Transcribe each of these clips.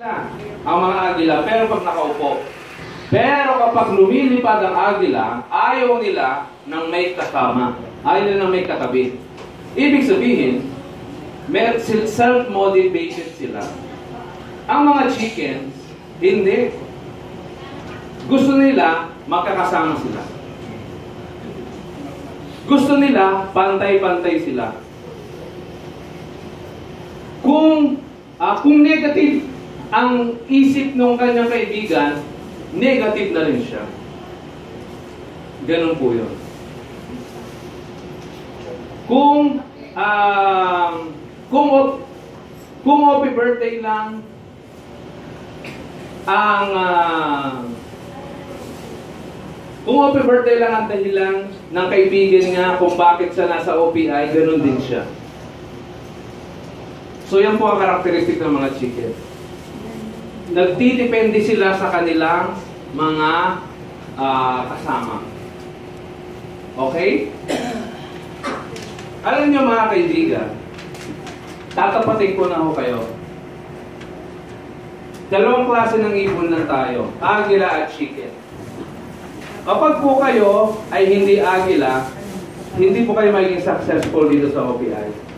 ang mga agila, pero pag nakaupo. Pero kapag lumilipad ang agila, ayaw nila ng may kasama. Ayaw nila ng may katabi. Ibig sabihin, self-motivated sila. Ang mga chickens, hindi. Gusto nila, magkakasama sila. Gusto nila, pantay-pantay sila. Kung negative ang isip ng kanyang kaibigan, negative na rin siya. Ganun po yun. Kung happy birthday lang ang dahilan ng kaibigan niya kung bakit siya nasa OPI, ganun din siya. So yan po ang karakteristik ng mga chicken. Nagtitipende sila sa kanilang mga kasama. Okay? Alam niyo mga kaibigan, tatapatin ko na ho kayo. Dalawang klase ng ibon lang tayo, agila at chicken. Kapag po kayo ay hindi agila, hindi po kayo magiging successful dito sa OPI.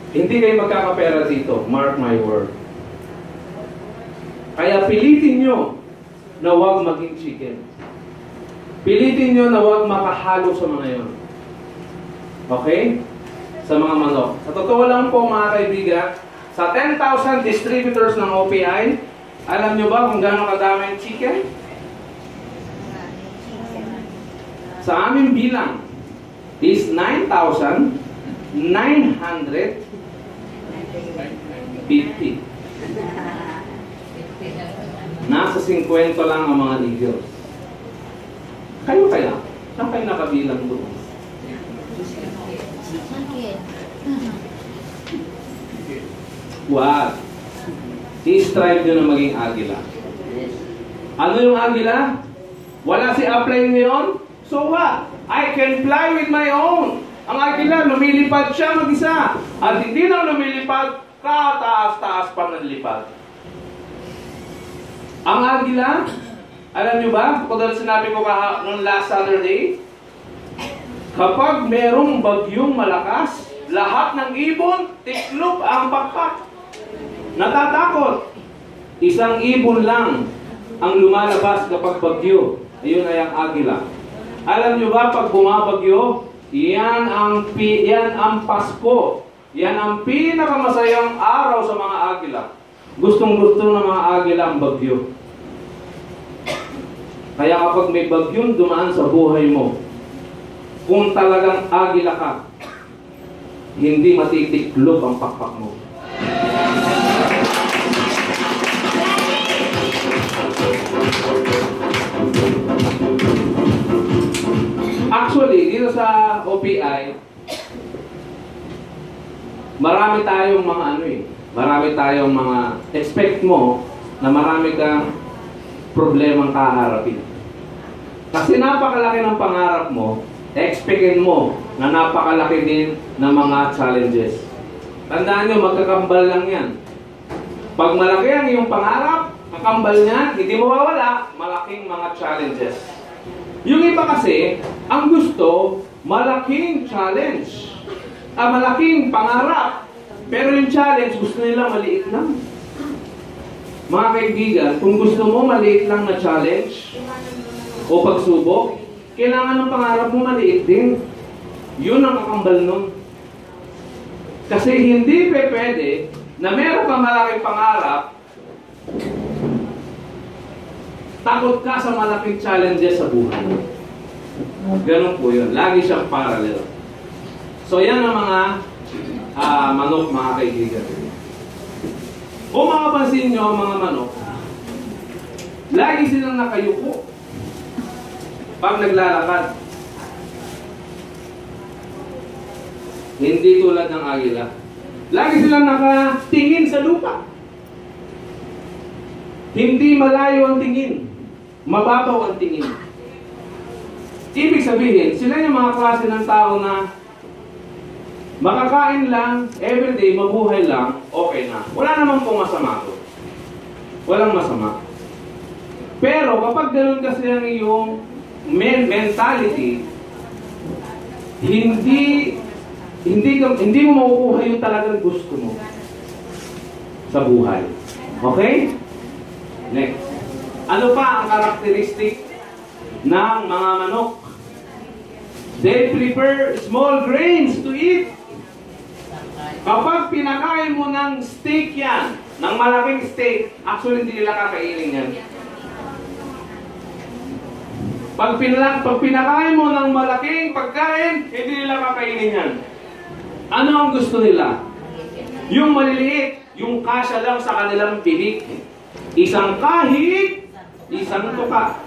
Hindi kayo magkakapera dito, mark my word. Kaya pilitin nyo na huwag maging chicken. Pilitin nyo na huwag makahalo sa mga yon. Okay? Sa mga manok. Sa totoo lang po mga kaibigan, sa 10,000 distributors ng OPI, alam nyo ba kung gaano kadami ang chicken? Sa aming bilang is 9,950. Nasa 50 lang ang mga eagles. Kayo kaya? Saan kayo nakabilang doon? What? I-strive nyo na maging agila. Ano yung agila? Wala si upline ngayon? So what? I can fly with my own. Ang agila, lumilipad siya mag-isa. At hindi na lumilipad, kataas-taas pa nalipad. Ang agila, alam nyo ba, kung sinabi ko noong last Saturday, kapag merong bagyong malakas, lahat ng ibon, tiklop ang pakpak. Natatakot. Isang ibon lang ang lumalabas kapag bagyo. Ayun ay ang agila. Alam nyo ba, pag bumabagyo, yan ang Pasko. Yan ang pinakamasayang araw sa mga agila. Gustong-gusto ng mga agila ang bagyo. Kaya kapag may bagyong dumaan sa buhay mo, kung talagang agila ka, hindi matitiklop ang pakpak mo. Actually, dito sa OPI, marami tayong mga expect mo na marami kang problemang kaharapin. Kasi napakalaki ng pangarap mo, expectin mo na napakalaki din ng mga challenges. Tandaan nyo, magkakambal lang yan. Pag malaki ang iyong pangarap, kakambal niyan, hindi mawawala, malaking mga challenges. Yung iba kasi, ang gusto, malaking challenge. Malaking pangarap. Pero yung challenge, gusto nila maliit lang. Mga kaibigan, kung gusto mo maliit lang na challenge o pagsubok, kailangan ng pangarap mo maliit din. Yun ang kakambal nun. Kasi hindi pwede na meron kang malaking pangarap, takot ka sa malaking challenges sa buhay. Ganun po yun. Lagi siyang parallel. So yan ang mga manok, mga kaibigan. Kung makapansin nyo ang mga manok, lagi silang nakayuko pag naglalakad. Hindi tulad ng agila. Lagi silang nakatingin sa lupa. Hindi malayo ang tingin. Mababaw ang tingin. Ibig sabihin, sila yung mga klase ng tao na Makakain lang, everyday, mabuhay lang, okay na. Wala naman pong masama to. Walang masama. Pero kapag ganoon kasi ang iyong mentality, hindi mo makukuha yung talagang gusto mo sa buhay. Okay? Next. Ano pa ang karakteristik ng mga manok? They prefer small grains to eat. Kapag pinakain mo ng steak yan, ng malaking steak, actually hindi nila kakainin yan. Pag pinakain mo ng malaking pagkain, hindi nila kakainin yan. Ano ang gusto nila? Yung maliliit, yung kasya lang sa kanilang bibig. Isang kahig, isang tuka.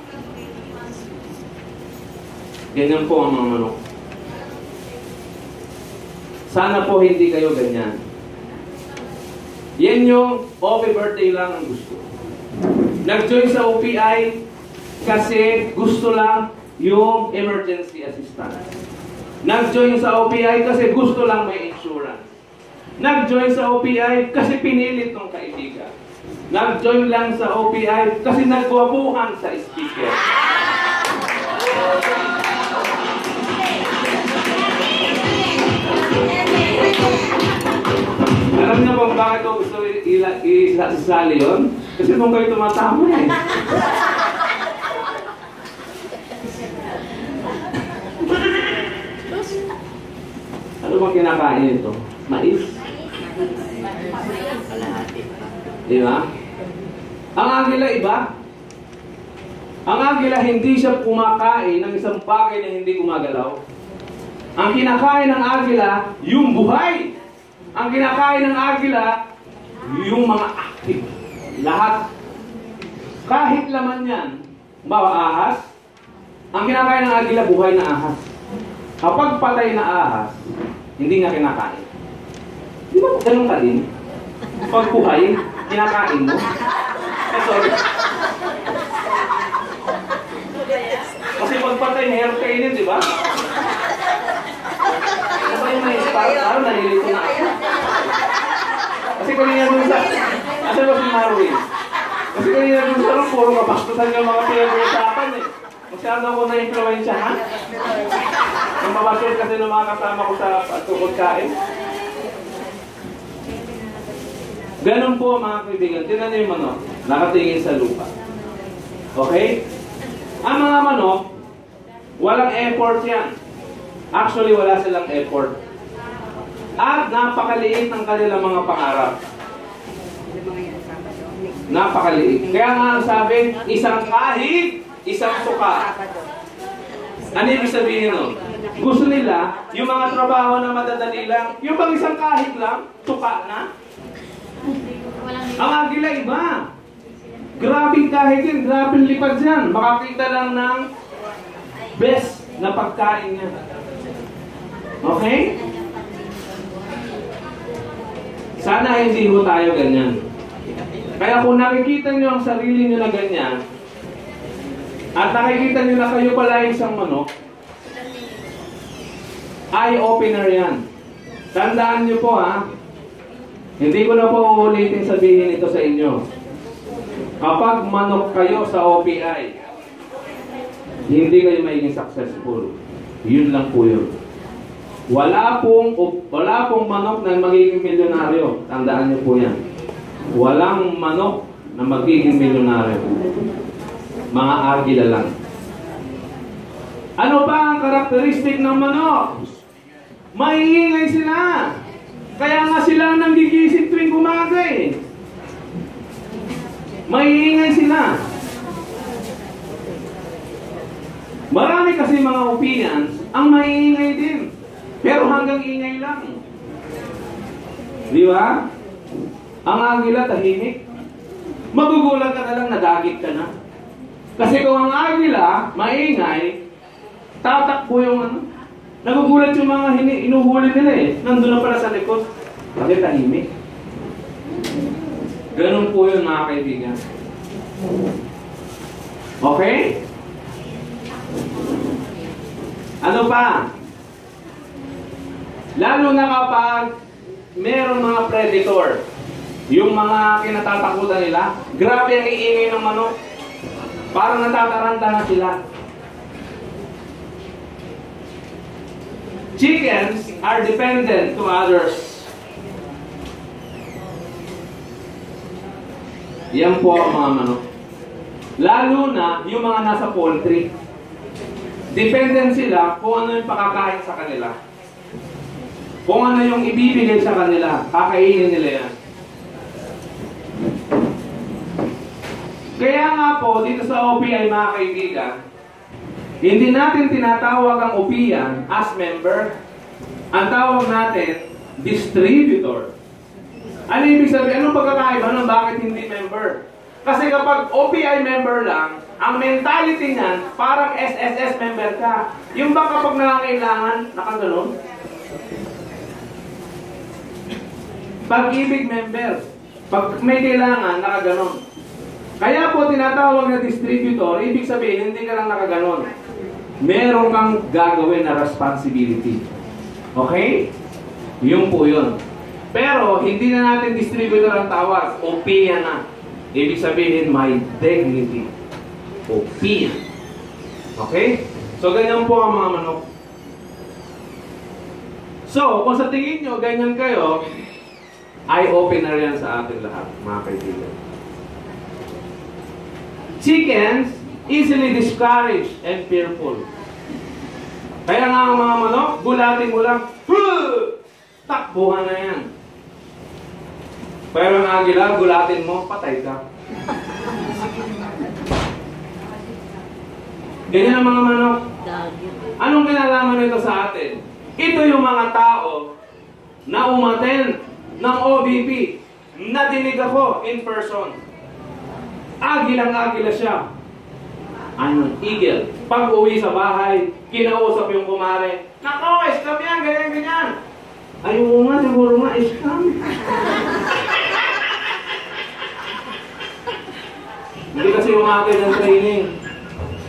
Ganyan po ang mga manok. Sana po hindi kayo ganyan. Yan yung OP birthday lang ang gusto. Nag-join sa OPI kasi gusto lang yung emergency assistance. Nag-join sa OPI kasi gusto lang may insurance. Nag-join sa OPI kasi pinilit ng kaibigan. Nag-join lang sa OPI kasi nagwabuhan sa speaker. Alam niyo kung bakit ko gusto isasali yun? Kasi nung kayo tumatama eh. Ano bang kinakain ito? Mais? Di ba? Ang agila iba. Ang agila hindi siya kumakain ng isang bagay na hindi gumagalaw. Ang kinakain ng agila, yung buhay. Ang kinakain ng agila, yung mga active. Lahat. Kahit laman yan, bawa ahas, ang kinakain ng agila, buhay na ahas. Kapag patay na ahas, hindi nga kinakain. Di ba ganun ka din? Pag buhay, kinakain mo. Sorry. Kasi pag patay, hair kainin, di ba? Ano yung may parang nalilito na ako. Kasi kanina dun sa... Kasi ba si Marwin? Kasi kanina dun sa puro kapastusan yung mga pinag-uusapan eh. Masyado ako na-influensyahan. Nang mabasyon kasi ng mga kasama ko sa pagkakain. Ganun po mga kaibigan. Tingnan niyo yung manok. Nakatingin sa lupa. Okay? Ang mga manok, walang effort yan. Actually, wala silang effort. At napakaliit ng kanilang mga pangarap. Napakaliit. Kaya nga ang sabi, isang kahig, isang suka. Ano ibig sabihin nun? Gusto nila, yung mga trabaho na madadali lang, yung bang isang kahig lang, suka na. Ang agila iba. Grabing kahig yan, grabing lipad yan. Makakita lang ng best na pagkain niya. Okay? Sana hindi ho tayo ganyan. Kaya kung nakikita nyo ang sarili nyo na ganyan, at nakikita nyo na kayo pala isang manok, eye-opener yan. Tandaan nyo po ha, hindi ko na po uulitin sabihin ito sa inyo. Kapag manok kayo sa OPI, hindi kayo magiging successful. Yun lang po yun. Wala pong manok na magiging milyonaryo. Tandaan niyo po yan. Walang manok na magiging milyonaryo. Mga agila lang. Ano ba ang karakteristik ng manok? Maiingay sila. Kaya nga sila nanggigising tuwing umaga eh. Maiingay sila. Marami kasi mga opinions ang maiingay din. Pero hanggang ingay lang. Di ba? Ang agila tahimik. Magugulat ka na lang, nadagit ka na. Kasi kung ang agila, maingay, tatakbo yung ano. Nagugulat yung mga inuhuli nila eh. Nandun na pala sa likod. Kasi tahimik. Ganun po yun mga kaibigan. Okay? Ano pa? Lalo na kapag meron mga predator. Yung mga kinatatakutan nila, grabe ang iingay ng manok. Parang natataranta na sila. Chickens are dependent to others. Yan po ang mga manok. Lalo na yung mga nasa poultry. Dependent sila kung ano yung pakakain sa kanila. Kung ano yung ibibigay sa kanila, kakainin nila yan. Kaya nga po, dito sa OPI mga kaibigan, hindi natin tinatawag ang OPIAN as member. Ang tawag natin, distributor. Ano ibig sabihin? Anong pagkakaiba nun? Bakit hindi member? Kasi kapag OPI member lang, ang mentality niyan, parang SSS member ka. Yung ba kapag nangangailangan, nakaganon? Pag-ibig member. Pag may kailangan, nakaganon. Kaya po tinatawag na distributor, ibig sabihin, hindi ka lang nakaganon. Meron kang gagawin na responsibility. Okay? Yun po yun. Pero, hindi na natin distributor ang tawag. OPIAN na. Ibig sabihin, may dignity. OPIAN. Okay? So, ganyan po ang mga manok. So, kung sa tingin nyo, ganyan kayo, eye-opener yan sa ating lahat, mga kaibigan. Chickens, easily discouraged and fearful. Kaya nga ang mga manok, gulatin mo lang, takbuhan na yan. Pero ang agila, gulatin mo, patay ka. Ganyan ang mga manok. Anong kinalaman nito sa atin? Ito yung mga tao na umattend ng OBP. Nadinig ako in person. Agilang-agila siya. Anong eagle? Pag uwi sa bahay, kinausap yung kumare, "Nako, scam yan, ganyan-ganyan." Ay, oo nga, siguro nga, scam. Hindi kasi umatin ng training.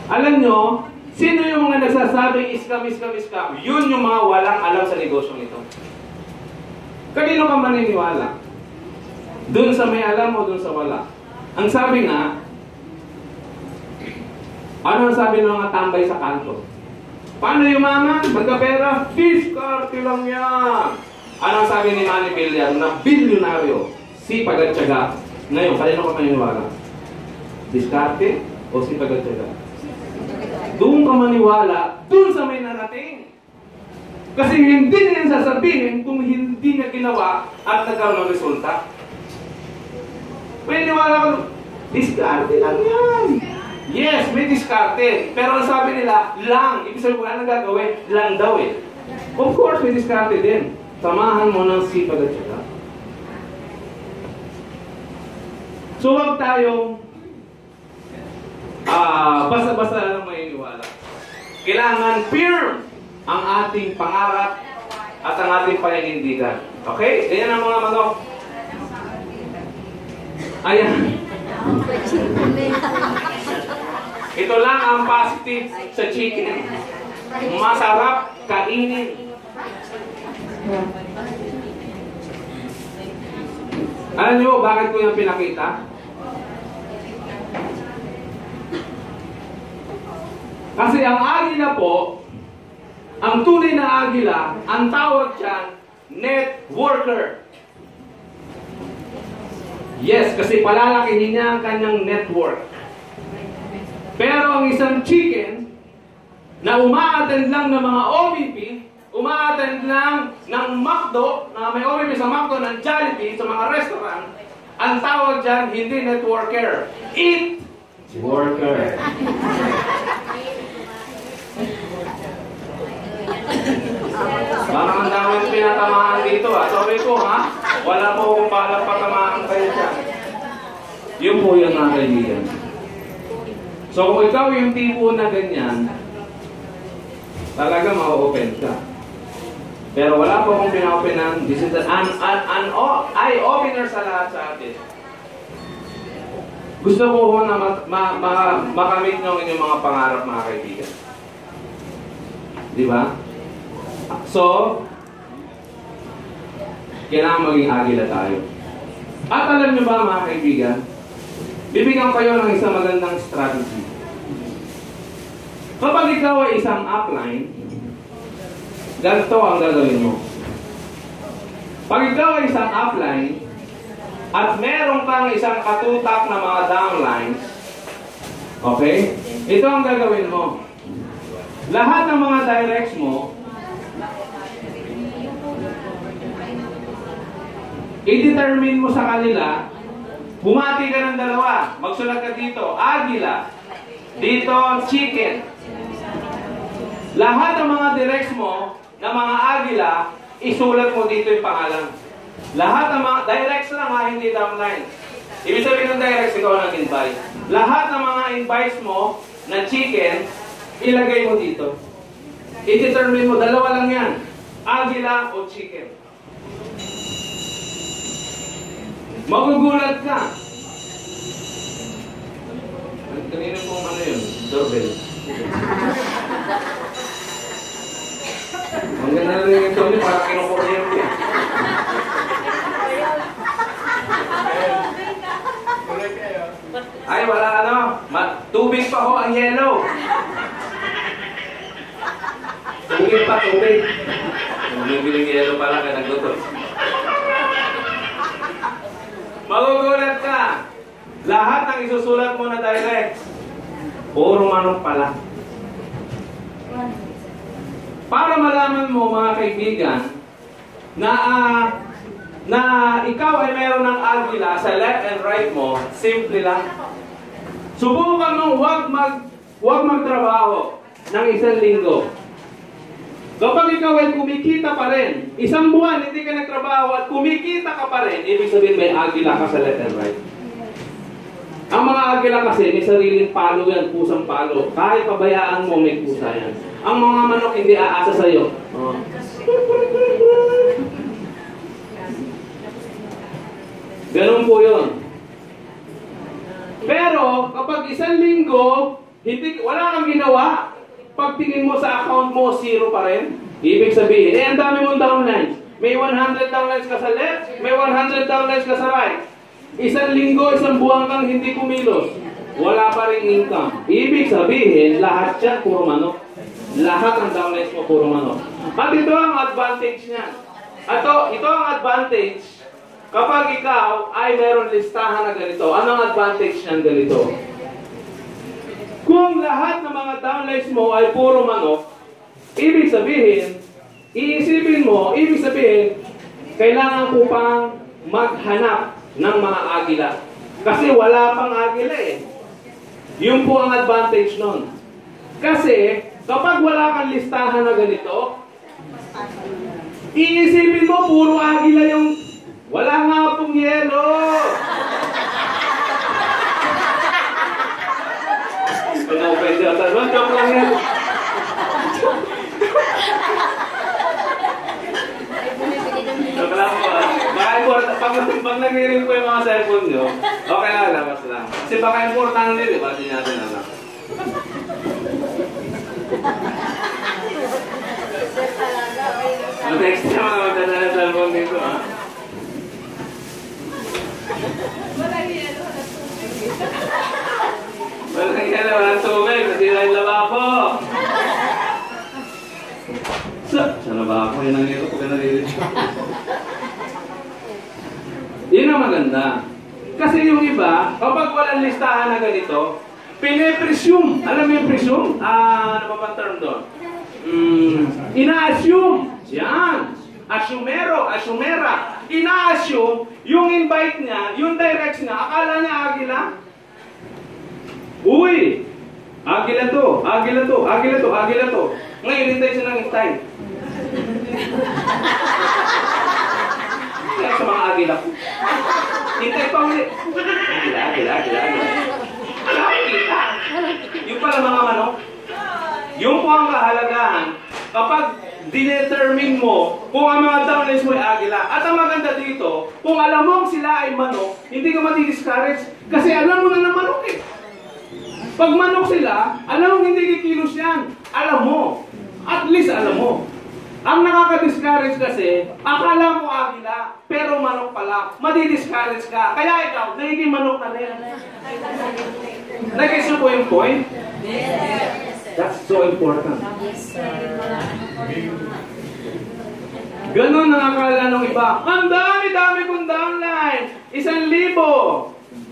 Alam nyo, sino yung mga nagsasabing scam? Yun yung mga walang alam sa negosyong ito. Kanino ka maniniwala? Doon sa may alam o doon sa wala? Ang sabi nga, ano ang sabi ng mga tambay sa kanto? Paano yumaman? Magkapera? Diskarte lang yan. Ano ang sabi ni Manny Villar na bilyonaryo? Sipag at tiyaga. Ngayon, kanino ka maniniwala? Diskarte o sipag at tiyaga? Doon ka maniwala, doon sa may narating. Kasi hindi niya sasabihin kung hindi niya ginawa at nagkaroon ng resulta. Maniniwala ka, diskarte lang yan. Yes, may diskarte. Pero ang sabi nila, lang. Ibig sabihin, wala nang gagawin, lang daw eh. Of course, may diskarte din. Samahan mo ng sipag at tiyaga. So, wag tayong basta-basta lang maniniwala. Kailangan firm ang ating pangarap at ang ating paninindigan. Okay? Ganyan ang mga manok. Ayan. Ito lang ang positive sa chicken. Masarap kainin. Alam niyo bakit ko yung pinakita? Kasi ang agila po, ang tunay na agila, ang tawag dyan, networker. Yes, kasi palalakihin niya ang kanyang network. Pero ang isang chicken na umaattend lang ng mga OVP, umaattend lang ng McDo, na may OVP sa McDo, ng Jollibee, sa mga restaurant, ang tawag dyan, hindi networker. Eat worker. Parang ang dami yung pinatamaan dito Sorry ko wala po akong balang patamaan kayo dyan. Yun po yun mga kaibigan. So kung ikaw yung tipo na ganyan, talaga ma-open ka. Pero wala po akong pina-openan. This is an eye-opener sa lahat sa atin. Gusto ko na makamit nyo ang inyong mga pangarap mga kaibigan. Di ba? So, kailangan maging agila tayo. At alam nyo ba mga kaibigan, bibigyan kayo ng isang magandang strategy. Kapag ikaw ay isang upline, ganito ang gagawin mo. Pag ikaw ay isang upline, at meron kang isang katutak na mga downlines, okay? Ito ang gagawin mo. Lahat ng mga directs mo, i-determine mo sa kanila, bumati ka ng dalawa. Magsulat ka dito, agila. Dito, chicken. Lahat ng mga directs mo, na mga agila, isulat mo dito yung pangalan. Lahat ng mga directs lang ha, hindi downline. Ibig sabihin ng directs, ikaw nag-invite. Lahat ng mga invites mo na chicken, ilagay mo dito. I-determine mo, dalawa lang yan. Agila o chicken. Magugulat ka. Kanina pong ano yun? Doorbell. Ang ganda na rin ito niyo, parang kinukuryente. Ay, wala ano. Tubig pa ho ang yellow. Tubig pa, tubig. Bumibiling yellow pala ka nagluto. Magugulat ka. Lahat ng isusulat mo na direct, puro manok pala. Para malaman mo mga kaibigan na ikaw ay meron ng agila sa left and right mo, simple lang. Subukan mong huwag magtrabaho ng isang linggo. Kapag ikaw ay kumikita pa rin, isang buwan hindi ka nagtrabaho at kumikita ka pa rin, ibig sabihin may agila ka sa left and right. Ang mga agila kasi may sariling palo yan, pusang palo. Kahit pabayaan mo, may pusa yan. Ang mga manok hindi aasa sa'yo. Oh. Ganun po yun. Pero kapag isang linggo, wala kang ginawa, pagtingin mo sa account mo, zero pa rin. Ibig sabihin, ang dami mong downlines. May 100 downlines ka sa left, may 100 downlines ka sa right. Isang linggo, isang buwan kang hindi kumilos. Wala pa rin income. Ibig sabihin, lahat yan puro manok. Lahat ng downlines mo puro manok. At ito ang advantage niyan. Ito ang advantage kapag ikaw ay meron listahan na ganito. Anong advantage niyan ganito? Kung lahat ng mga downlines mo ay puro manok, ibig sabihin, iisipin mo, ibig sabihin, kailangan ko pang maghanap ng mga agila. Kasi wala pang agila eh. Yun po ang advantage nun. Kasi, kapag wala kang listahan na ganito, iisipin mo, puro agila yung wala nga pong yelo. Pwede ako. Joke lang yan. Joke lang po. Pag nag-ring po yung mga cellphone nyo, okay lang, labas lang. Kasi baka importante, di ba? Hindi natin alam. Next time, magdala ng cellphone dito, ha? Walang yelo, walang yelo, walang tubig. Nasira yung lababo. Sa lababo, yun ang yelo. Pagka nalilito. Yun ang maganda. Kasi yung iba, kapag walang listahan na ganito, pinipresume. Alam mo yung presume? Ano ba bang term doon? Ina-assume. Yan. Asumero, asumera. Ina-assume yung invite niya, yung directs niya, akala niya agila. Uy! Agila to, agila to, agila to, agila to. Ngayon, hintay siya ng hintay. Kaya sa mga agila ko. Hintay pa ulit. Agila, agila, agila, agila. Nakikita. Yung pala mga manok. Yung po ang kahalagahan, kapag dinetermine mo kung ang mga downlines mo ay agila. At ang maganda dito, kung alam mo sila ay manok, hindi ka mati-discourage kasi alam mo na ng manok eh. Pag manok sila, alam mo hindi kikilos yan. Alam mo. At least alam mo. Ang nakaka-discourage kasi, akala mo agila, pero manok pala. Madi-discourage ka. Kaya ikaw, nagiging manok na rin. Nag-iso po yung point? That's so important. Ganon ang akala ng iba. Ang dami-dami kong downline. 1,000.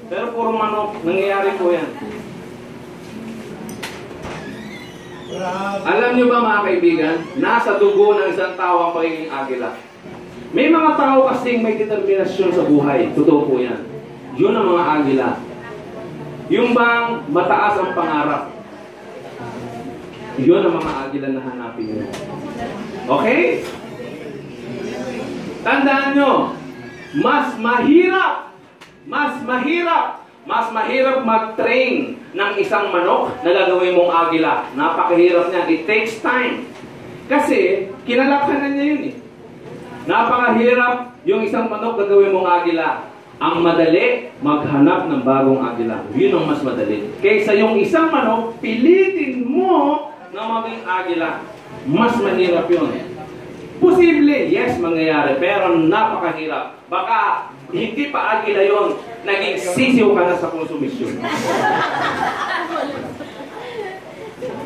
Pero puro manok. Nangyayari po yan. Alam nyo ba mga kaibigan, nasa dugo ng isang tao ang pagiging agila. May mga tao kasing may determinasyon sa buhay. Totoo po yan. Yun ang mga agila. Yung bang mataas ang pangarap. Yun ang mga agila na hanapin nyo. Okay? Tandaan nyo, mas mahirap mag-train ng isang manok na gagawin mong agila. Napakahirap niya. It takes time. Kasi, kinalakhanan niya yun eh. Napakahirap yung isang manok gagawin mong agila. Ang madali, maghanap ng bagong agila. Yun ang mas madali. Kaysa yung isang manok, pilitin mo na maging agila. Mas mahirap yun. Posible, yes, mangyayari. Pero napakahirap. Baka hindi pa agila yun. Naging sisiw ka na sa konsumisyon.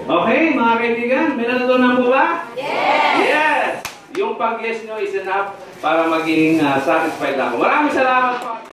Okay, mga kaibigan, may natutunan po ba? Yes! Yes! Yung pag-yes nyo is enough para maging satisfied ako. Maraming salamat po.